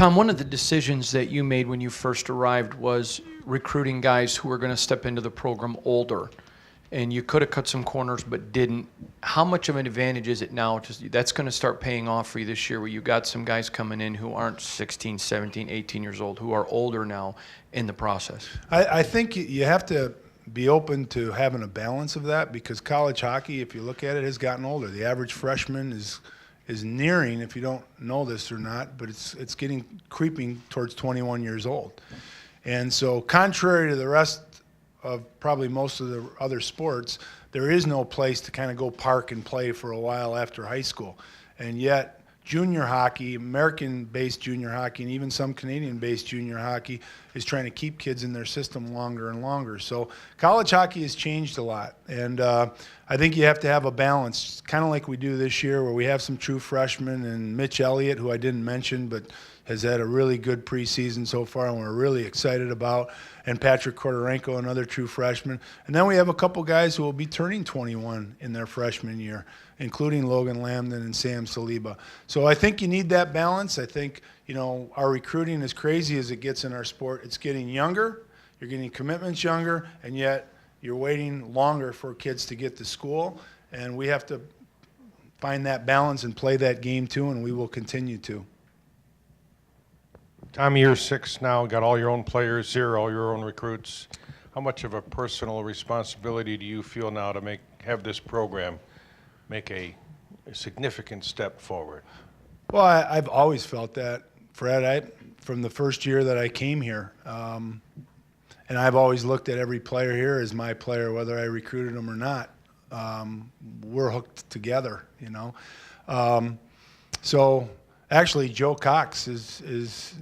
Tom, one of the decisions that you made when you first arrived was recruiting guys who were going to step into the program older. And you could have cut some corners but didn't. How much of an advantage is it now? That's going to start paying off for you this year, where you got some guys coming in who aren't 16, 17, 18 years old, who are older now in the process. I think you have to be open to having a balance of that, because college hockey, if you look at it, has gotten older. The average freshman is nearing, if you don't know this or not, but it's creeping towards 21 years old. And so contrary to the rest of probably most of the other sports, there is no place to kind of go park and play for a while after high school. And yet junior hockey, American-based junior hockey, and even some Canadian-based junior hockey is trying to keep kids in their system longer and longer. So college hockey has changed a lot, and I think you have to have a balance, kind of like we do this year, where we have some true freshmen, and Mitch Elliott, who I didn't mention, but has had a really good preseason so far, and we're really excited about, and Patrick Kordorenko, another true freshman. And then we have a couple guys who will be turning 21 in their freshman year, including Logan Lambden and Sam Saliba. So I think you need that balance. I think, our recruiting, as crazy as it gets in our sport, it's getting younger, you're getting commitments younger, and yet you're waiting longer for kids to get to school. And we have to find that balance and play that game too, and we will continue to. Tom, year 6 now, got all your own players here, all your own recruits. How much of a personal responsibility do you feel now to have this program make a significant step forward? Well, I've always felt that, Fred, from the first year that I came here. And I've always looked at every player here as my player, whether I recruited them or not. We're hooked together, So actually, Joe Cox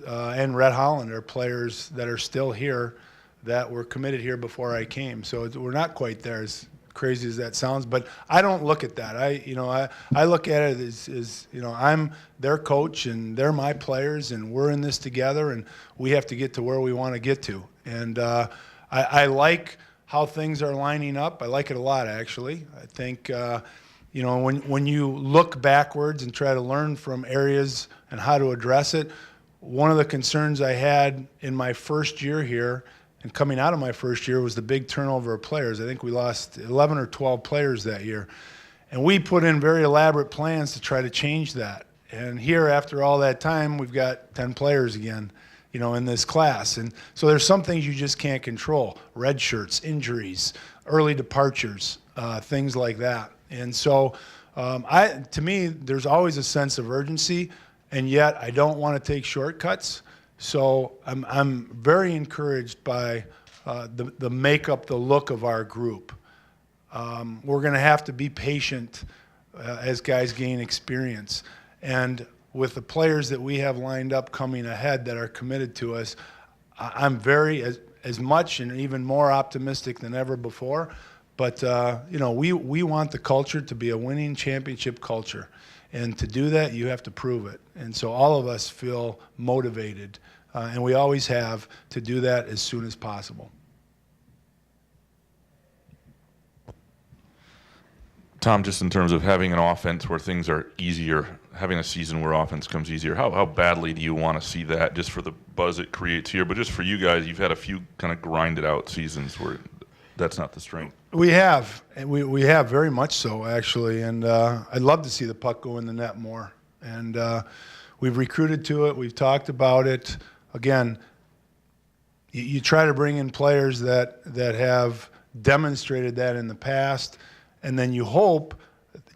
and Rhett Holland are players that are still here that were committed here before I came. So we're not quite there, as crazy as that sounds. But I don't look at that. I look at it as I'm their coach and they're my players, and we're in this together, and we have to get to where we want to get to. And I like how things are lining up. I like it a lot, actually. I think when you look backwards and try to learn from areas and how to address it, one of the concerns I had in my first year here and coming out of my first year was the big turnover of players. I think we lost 11 or 12 players that year. And we put in very elaborate plans to try to change that. And here, after all that time, we've got 10 players again, in this class. And so there's some things you just can't control: red shirts, injuries, early departures, things like that. And so to me, there's always a sense of urgency, and yet I don't want to take shortcuts. So I'm very encouraged by the makeup, the look of our group. We're going to have to be patient as guys gain experience. And with the players that we have lined up coming ahead that are committed to us, I'm very, as much and even more optimistic than ever before. But, we want the culture to be a winning championship culture. And to do that, you have to prove it. And so all of us feel motivated, and we always have, to do that as soon as possible. Tom, just in terms of having an offense where things are easier, having a season where offense comes easier, how badly do you want to see that, just for the buzz it creates here? But just for you guys, you've had a few kind of grinded out seasons where that's not the strength. We have, and we have very much so, actually. And I'd love to see the puck go in the net more. And we've recruited to it. We've talked about it. Again, you try to bring in players that have demonstrated that in the past, and then you hope,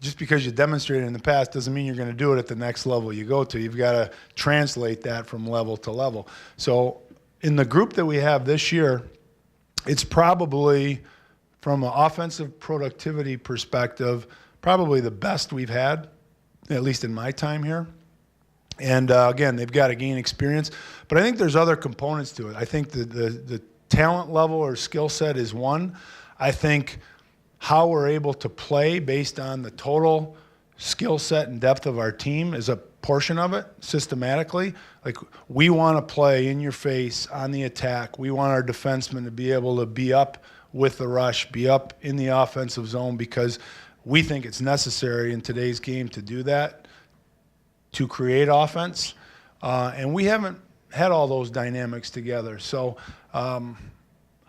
just because you demonstrated in the past doesn't mean you're going to do it at the next level you go to. You've got to translate that from level to level. So in the group that we have this year, it's probably, from an offensive productivity perspective, probably the best we've had, at least in my time here. And again, they've got to gain experience. But I think there's other components to it. I think the talent level or skill set is one. I think how we're able to play based on the total skill set and depth of our team is a portion of it, systematically. Like, we want to play in your face on the attack. We want our defensemen to be able to be up with the rush, be up in the offensive zone, because we think it's necessary in today's game to do that, to create offense. and we haven't had all those dynamics together. So I'm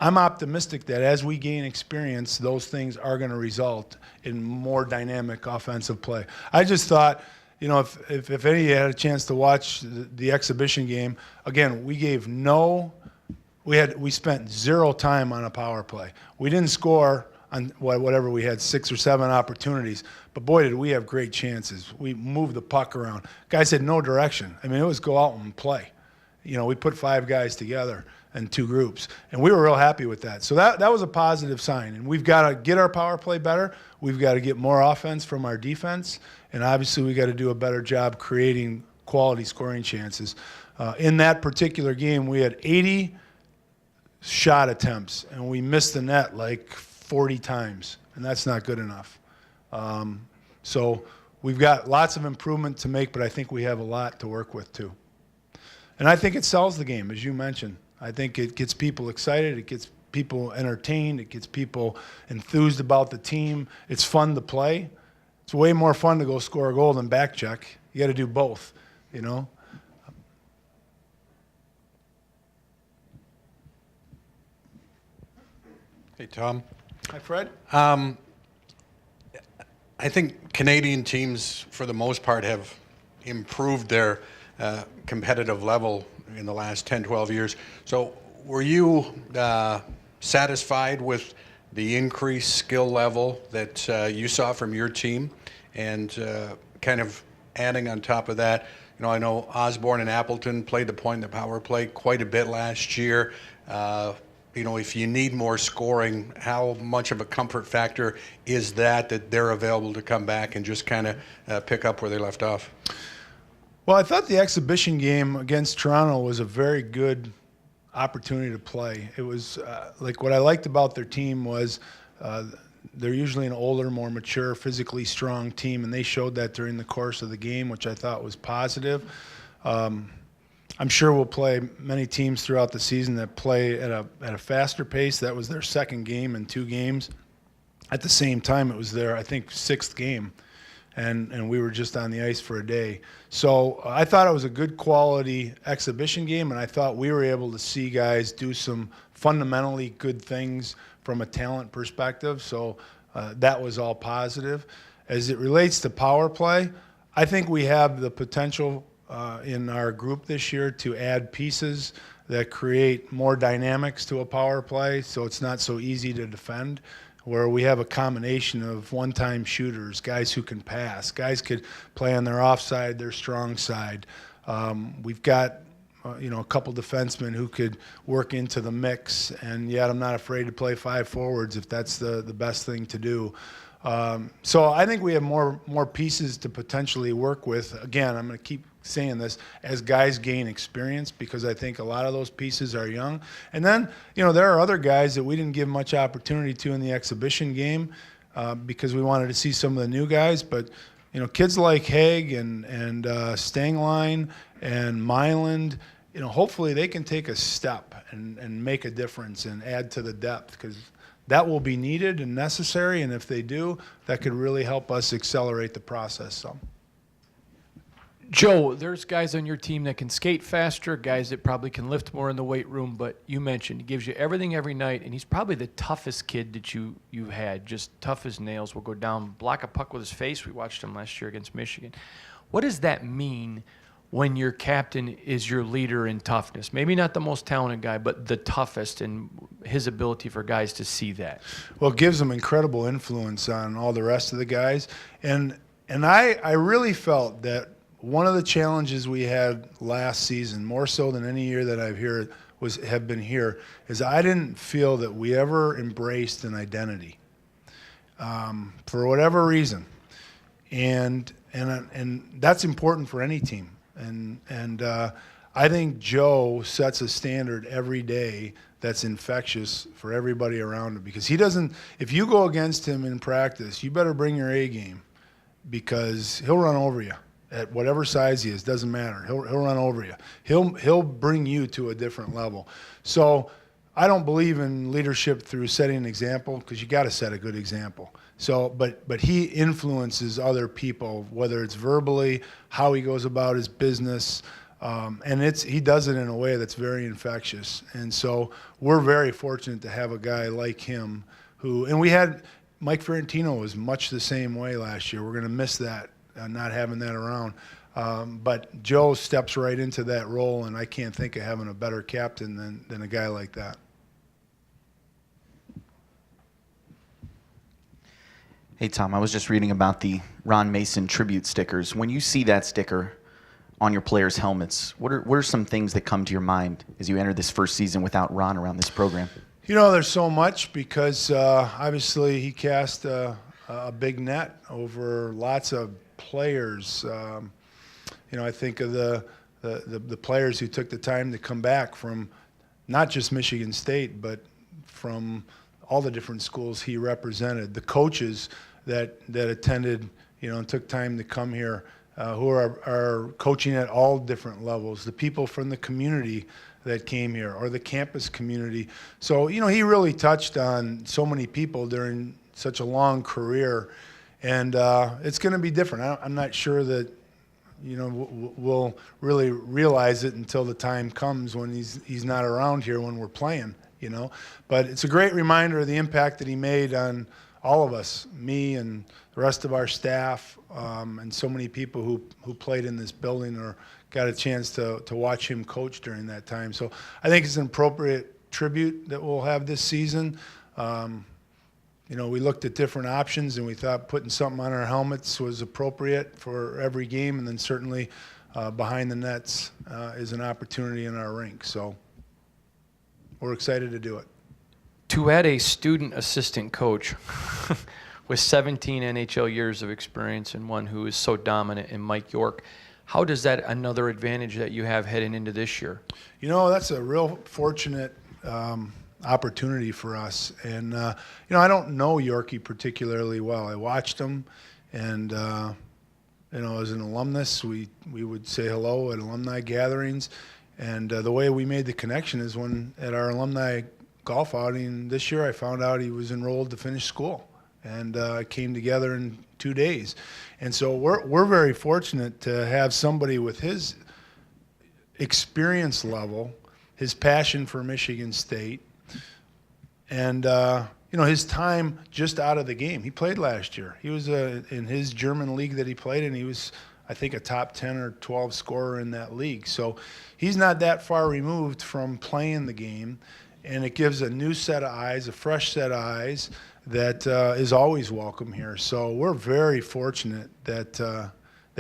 optimistic that as we gain experience, those things are going to result in more dynamic offensive play. I just thought, you know, if any of you had a chance to watch the exhibition game, again, we spent 0 time on a power play. We didn't score on whatever we had, 6 or 7 opportunities, but boy, did we have great chances. We moved the puck around. Guys had no direction. I mean, it was go out and play. You know, we put 5 guys together in 2 groups, and we were real happy with that. So that was a positive sign, and we've got to get our power play better. We've got to get more offense from our defense, and obviously we got to do a better job creating quality scoring chances. In that particular game, we had 80 shot attempts, and we missed the net like 40 times, and that's not good enough. So we've got lots of improvement to make, but I think we have a lot to work with too. And I think it sells the game, as you mentioned. I think it gets people excited, it gets people entertained, it gets people enthused about the team. It's fun to play. It's way more fun to go score a goal than back check. You got to do both, you know. Hey, Tom. Hi, Fred. I think Canadian teams, for the most part, have improved their competitive level in the last 10, 12 years. So were you satisfied with the increased skill level that you saw from your team? And kind of adding on top of that, you know, I know Osborne and Appleton played the point in the power play quite a bit last year. You know, if you need more scoring, how much of a comfort factor is that they're available to come back and just kind of pick up where they left off? Well, I thought the exhibition game against Toronto was a very good opportunity to play. It was like what I liked about their team was they're usually an older, more mature, physically strong team, and they showed that during the course of the game, which I thought was positive. I'm sure we'll play many teams throughout the season that play at a faster pace. That was their second game in 2 games. At the same time, it was their, I think, 6th game, and we were just on the ice for a day. So I thought it was a good quality exhibition game, and I thought we were able to see guys do some fundamentally good things from a talent perspective. So that was all positive. As it relates to power play, I think we have the potential in our group this year to add pieces that create more dynamics to a power play, so it's not so easy to defend, where we have a combination of one-time shooters, guys who can pass, guys could play on their offside, their strong side. We've got you know, a couple defensemen who could work into the mix, and yet I'm not afraid to play 5 forwards if that's the best thing to do. So I think we have more pieces to potentially work with. Again, I'm going to keep saying this as guys gain experience, because I think a lot of those pieces are young. And then, you know, there are other guys that we didn't give much opportunity to in the exhibition game because we wanted to see some of the new guys. But, you know, kids like Haig and Stangline and Myland, you know, hopefully they can take a step and make a difference and add to the depth, because that will be needed and necessary, and if they do, that could really help us accelerate the process some. Joe, there's guys on your team that can skate faster, guys that probably can lift more in the weight room, but you mentioned he gives you everything every night, and he's probably the toughest kid that you've had, just tough as nails, will go down, block a puck with his face. We watched him last year against Michigan. What does that mean when your captain is your leader in toughness? Maybe not the most talented guy, but the toughest, and his ability for guys to see that. Well, it gives them incredible influence on all the rest of the guys. And I really felt that one of the challenges we had last season, more so than any year that have been here, is I didn't feel that we ever embraced an identity for whatever reason. And that's important for any team. And I think Joe sets a standard every day that's infectious for everybody around him, because he doesn't, if you go against him in practice, you better bring your A game, because he'll run over you at whatever size he is, doesn't matter. He'll run over you. He'll bring you to a different level. So I don't believe in leadership through setting an example, because you got to set a good example. So, but he influences other people, whether it's verbally, how he goes about his business, And he does it in a way that's very infectious. And so we're very fortunate to have a guy like him and we had Mike Ferrantino was much the same way last year. We're going to miss that, not having that around. But Joe steps right into that role, and I can't think of having a better captain than a guy like that. Hey, Tom, I was just reading about the Ron Mason tribute stickers. When you see that sticker on your players' helmets, what are some things that come to your mind as you enter this first season without Ron around this program? You know, there's so much because obviously he cast a big net over lots of players. You know, I think of the players who took the time to come back from not just Michigan State, but from all the different schools he represented. The coaches that attended, you know, and took time to come here, who are coaching at all different levels. The people from the community that came here, or the campus community. So, you know, he really touched on so many people during such a long career, and it's going to be different. I'm not sure that, you know, we'll really realize it until the time comes when he's not around here when we're playing, you know. But it's a great reminder of the impact that he made on all of us, me and the rest of our staff, and so many people who played in this building or got a chance to watch him coach during that time. So I think it's an appropriate tribute that we'll have this season. You know, we looked at different options, and we thought putting something on our helmets was appropriate for every game, and then certainly behind the nets is an opportunity in our rink. So we're excited to do it. To add a student assistant coach with 17 NHL years of experience and one who is so dominant in Mike York, how does that another advantage that you have heading into this year? You know, that's a real fortunate opportunity for us. And, you know, I don't know Yorkie particularly well. I watched him, and, you know, as an alumnus, we would say hello at alumni gatherings. And the way we made the connection is when at our alumni golf outing this year, I found out he was enrolled to finish school. And it came together in 2 days. And so we're very fortunate to have somebody with his experience level, his passion for Michigan State, and you know, his time just out of the game. He played last year. He was in his German league that he played in. He was, I think, a top 10 or 12 scorer in that league. So he's not that far removed from playing the game, and it gives a new set of eyes, a fresh set of eyes that is always welcome here. So we're very fortunate that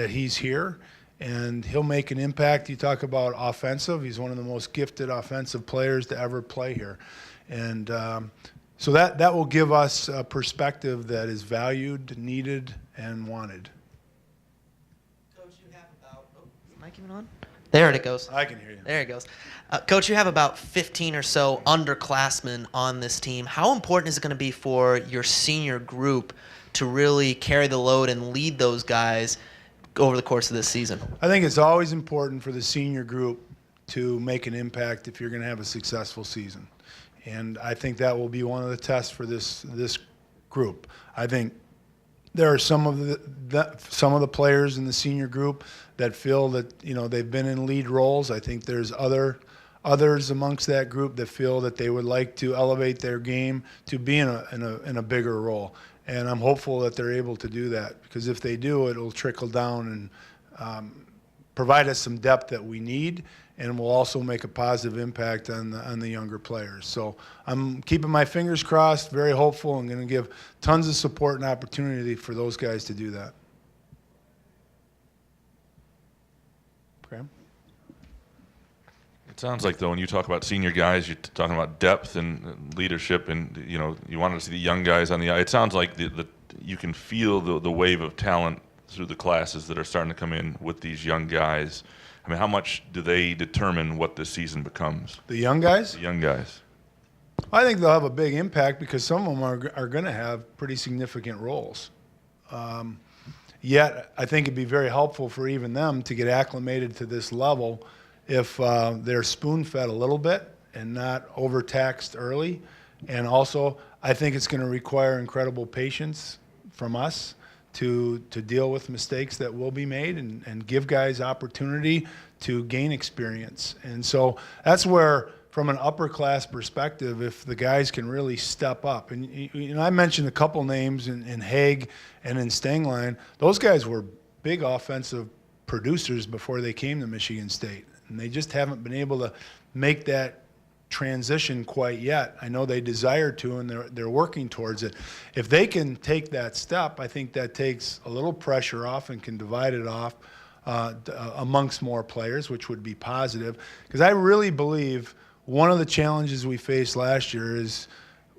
he's here, and he'll make an impact. You talk about offensive. He's one of the most gifted offensive players to ever play here. And so that will give us a perspective that is valued, needed, and wanted. Coach, you have about, is the mic even on? There it goes. I can hear you. There it goes. Coach, you have about 15 or so underclassmen on this team. How important is it going to be for your senior group to really carry the load and lead those guys over the course of this season? I think it's always important for the senior group to make an impact if you're going to have a successful season. And I think that will be one of the tests for this group. I think there are some of the players in the senior group that feel that, you know, they've been in lead roles. I think there's others amongst that group that feel that they would like to elevate their game to be in a bigger role. And I'm hopeful that they're able to do that, because if they do, it'll trickle down and provide us some depth that we need, and will also make a positive impact on the younger players. So I'm keeping my fingers crossed, very hopeful, and going to give tons of support and opportunity for those guys to do that. Graham? It sounds like, though, when you talk about senior guys, you're talking about depth and leadership, and, you know, you wanted to see the young guys on the eye. It sounds like you can feel the wave of talent through the classes that are starting to come in with these young guys. I mean, how much do they determine what this season becomes? The young guys? The young guys. I think they'll have a big impact, because some of them are going to have pretty significant roles. Yet, I think it'd be very helpful for even them to get acclimated to this level if they're spoon-fed a little bit and not overtaxed early. And also, I think it's going to require incredible patience from us to deal with mistakes that will be made and give guys opportunity to gain experience. And so that's where, from an upper class perspective, if the guys can really step up, and I mentioned a couple names in Haig and in Stengline, those guys were big offensive producers before they came to Michigan State, and they just haven't been able to make that transition quite yet. I know they desire to, and they're working towards it. If they can take that step, I think that takes a little pressure off and can divide it off amongst more players, which would be positive. Because I really believe one of the challenges we faced last year is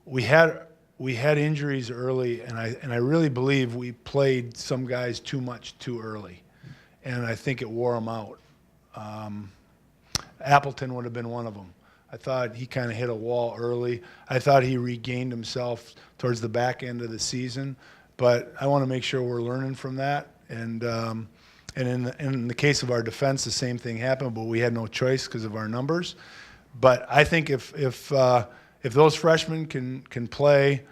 we had injuries early, and I really believe we played some guys too much too early, and I think it wore them out. Appleton would have been one of them. I thought he kind of hit a wall early. I thought he regained himself towards the back end of the season, but I want to make sure we're learning from that. And in the case of our defense, the same thing happened, but we had no choice because of our numbers. But I think if those freshmen can play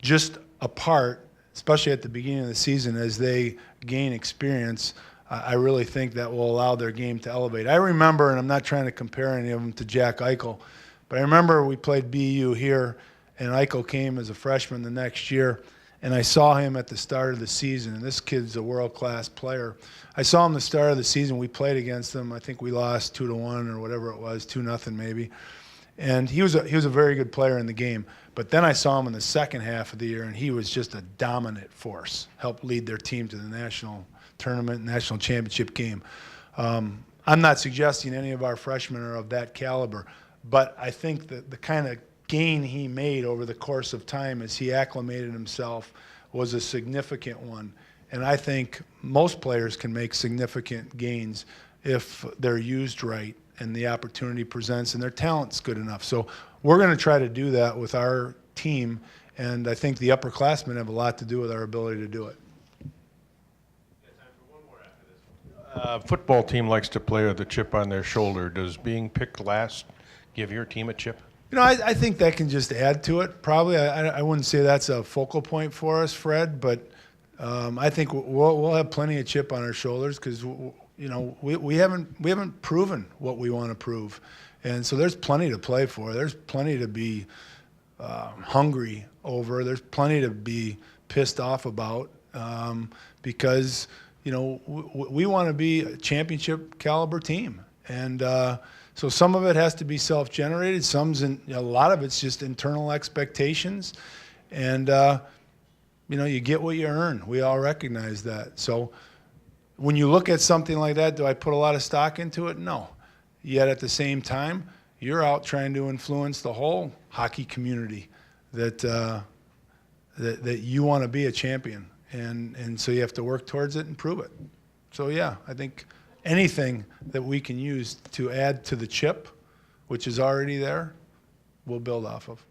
just a part, especially at the beginning of the season as they gain experience, I really think that will allow their game to elevate. I remember, and I'm not trying to compare any of them to Jack Eichel, but I remember we played BU here, and Eichel came as a freshman the next year, and I saw him at the start of the season, and this kid's a world-class player. I saw him the start of the season. We played against them. I think we lost 2-1 or whatever it was, 2-0 maybe. And he was a very good player in the game. But then I saw him in the second half of the year, and he was just a dominant force, helped lead their team to the national tournament, national championship game. I'm not suggesting any of our freshmen are of that caliber, but I think that the kind of gain he made over the course of time as he acclimated himself was a significant one. And I think most players can make significant gains if they're used right and the opportunity presents and their talent's good enough. So we're going to try to do that with our team, and I think the upperclassmen have a lot to do with our ability to do it. Football team likes to play with a chip on their shoulder. Does being picked last give your team a chip? You know, I think that can just add to it. Probably, I wouldn't say that's a focal point for us, Fred, but I think we'll have plenty of chip on our shoulders because we haven't proven what we want to prove, and so there's plenty to play for. There's plenty to be hungry over. There's plenty to be pissed off about because we want to be a championship caliber team, and so some of it has to be self-generated. A lot of it's just internal expectations, and you get what you earn. We all recognize that. So when you look at something like that, do I put a lot of stock into it? No. Yet at the same time, you're out trying to influence the whole hockey community that you want to be a champion. And so you have to work towards it and prove it. So, yeah, I think anything that we can use to add to the chip, which is already there, we'll build off of.